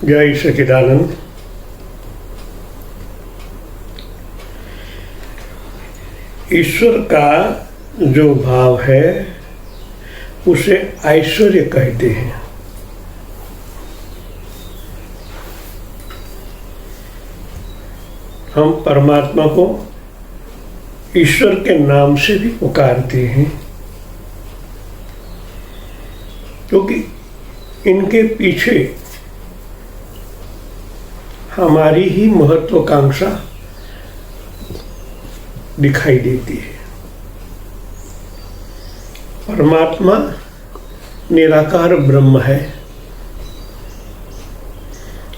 जय सच्चिदानंद। ईश्वर का जो भाव है उसे ऐश्वर्य कहते हैं। हम परमात्मा को ईश्वर के नाम से भी पुकारते हैं, क्योंकि इनके पीछे हमारी ही महत्वाकांक्षा दिखाई देती है। परमात्मा निराकार ब्रह्म है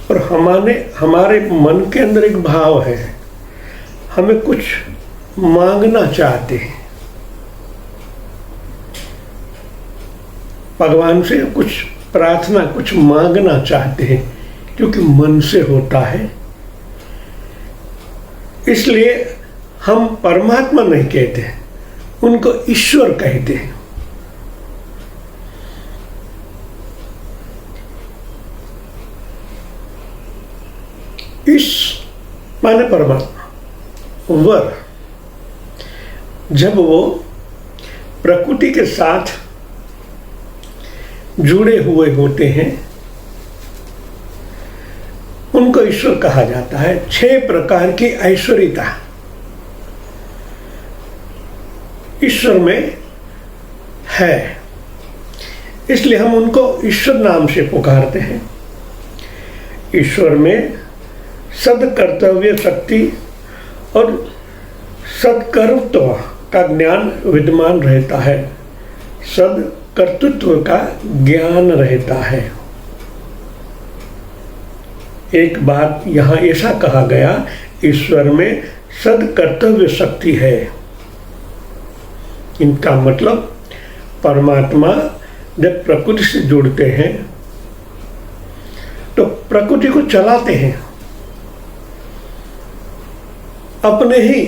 और हमारे मन के अंदर एक भाव है, हमें कुछ मांगना चाहते हैं, भगवान से कुछ प्रार्थना, कुछ मांगना चाहते हैं, क्योंकि मन से होता है। इसलिए हम परमात्मा नहीं कहते, उनको ईश्वर कहते हैं। इस माने परमात्मा, वर जब वो प्रकृति के साथ जुड़े हुए होते हैं उनको ईश्वर कहा जाता है। 6 प्रकार की ऐश्वर्यता ईश्वर में है, इसलिए हम उनको ईश्वर नाम से पुकारते हैं। ईश्वर में सदकर्तव्य शक्ति और सदकर्तृत्व का ज्ञान विद्यमान रहता है, सदकर्तृत्व का ज्ञान रहता है। एक बात यहाँ ऐसा कहा गया, ईश्वर में सदकर्तव्य शक्ति है। इनका मतलब परमात्मा जब प्रकृति से जुड़ते हैं तो प्रकृति को चलाते हैं, अपने ही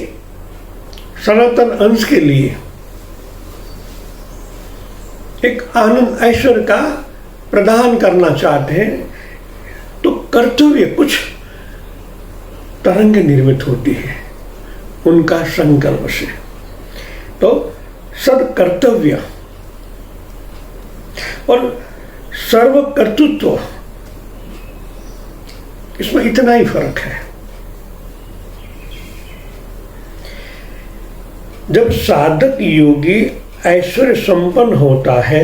सनातन अंश के लिए एक आनंद ऐश्वर्य का प्रदान करना चाहते हैं, तो कर्तव्य कुछ तरंग निर्मित होती है उनका संकल्प से। तो सदकर्तव्य और सर्वकर्तृत्व, इसमें इतना ही फर्क है। जब साधक योगी ऐश्वर्य संपन्न होता है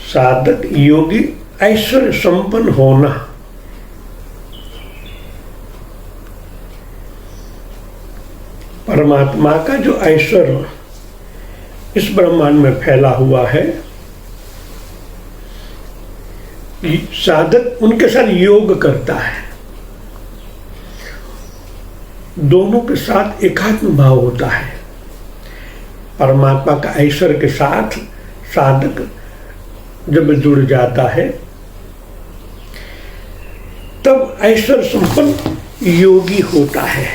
साधक योगी ऐश्वर्य संपन्न होना परमात्मा का जो ऐश्वर्य इस ब्रह्मांड में फैला हुआ है, साधक उनके साथ योग करता है, दोनों के साथ एकात्म भाव होता है। परमात्मा का ऐश्वर्य के साथ साधक जब जुड़ जाता है तब ऐश्वर्य संपन्न योगी होता है।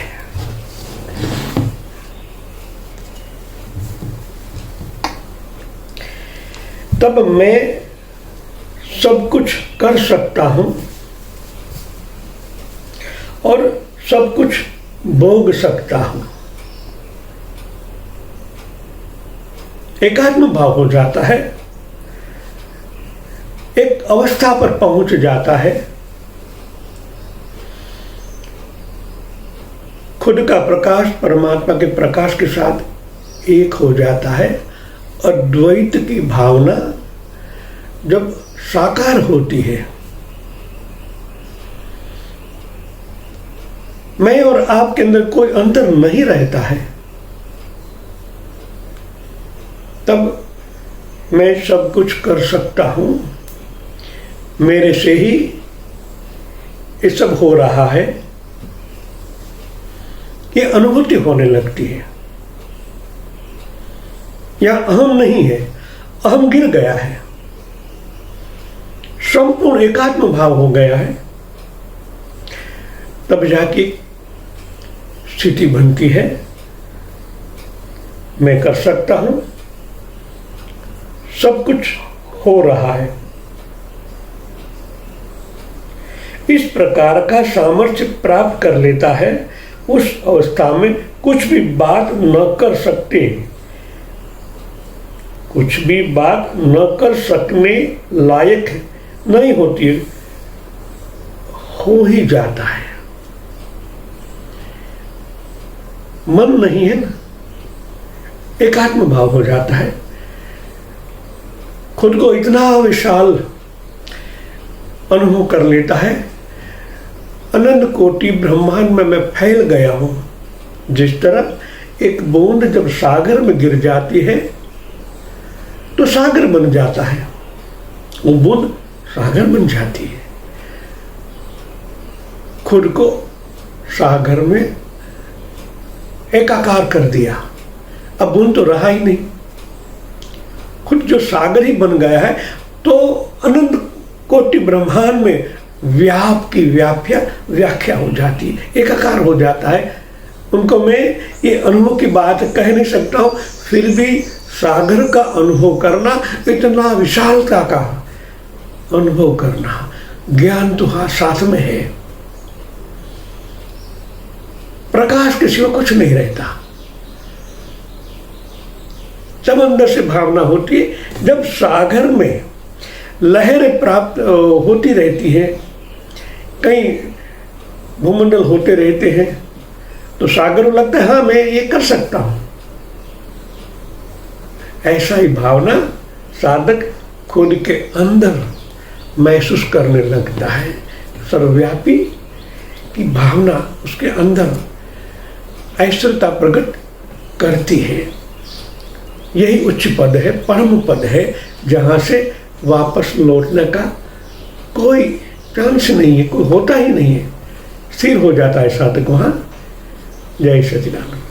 तब मैं सब कुछ कर सकता हूं और सब कुछ भोग सकता हूं। एकात्म भाव हो जाता है, एक अवस्था पर पहुंच जाता है, खुद का प्रकाश परमात्मा के प्रकाश के साथ एक हो जाता है और द्वैत की भावना जब साकार होती है, मैं और आपके अंदर कोई अंतर नहीं रहता है, तब मैं सब कुछ कर सकता हूं, मेरे से ही ये सब हो रहा है, ये अनुभूति होने लगती है। यह अहम नहीं है, अहम गिर गया है, संपूर्ण एकात्म भाव हो गया है। तब जाके स्थिति बनती है मैं कर सकता हूं, सब कुछ हो रहा है। इस प्रकार का सामर्थ्य प्राप्त कर लेता है, उस अवस्था में कुछ भी बात न कर सकते, कुछ भी बात न कर सकने लायक नहीं होती, हो ही जाता है। मन नहीं है ना, एकात्म भाव हो जाता है, खुद को इतना विशाल अनुभव कर लेता है, अनंत कोटि ब्रह्मांड में मैं फैल गया हूं। जिस तरह एक बूंद जब सागर में गिर जाती है तो सागर बन जाता है, वो बूंद सागर बन जाती है। खुद को सागर में एकाकार कर दिया, अब बूंद तो रहा ही नहीं, खुद जो सागर ही बन गया है, तो अनंत कोटि ब्रह्मांड में व्याप की व्याख्या हो जाती है, एकाकार हो जाता है। उनको मैं ये अनुभव की बात कह नहीं सकता हूँ, फिर भी सागर का अनुभव करना, इतना विशालता का अनुभव करना, ज्ञान तो हाँ साथ में है। प्रकाश के सिवा कुछ नहीं रहता। जब अंदर से भावना होती है, जब सागर में लहरें प्राप्त होती रहती है, कई भूमंडल होते रहते हैं, तो सागर को लगता है हाँ मैं ये कर सकता हूं। ऐसा ही भावना साधक खुद के अंदर महसूस करने लगता है। सर्वव्यापी की भावना उसके अंदर ऐश्वर्यता प्रकट करती है। यही उच्च पद है, परम पद है, जहां से वापस लौटने का कोई चांस नहीं है, कोई होता ही नहीं है, स्थिर हो जाता है साधक वहां। जय सच्चिदानंद।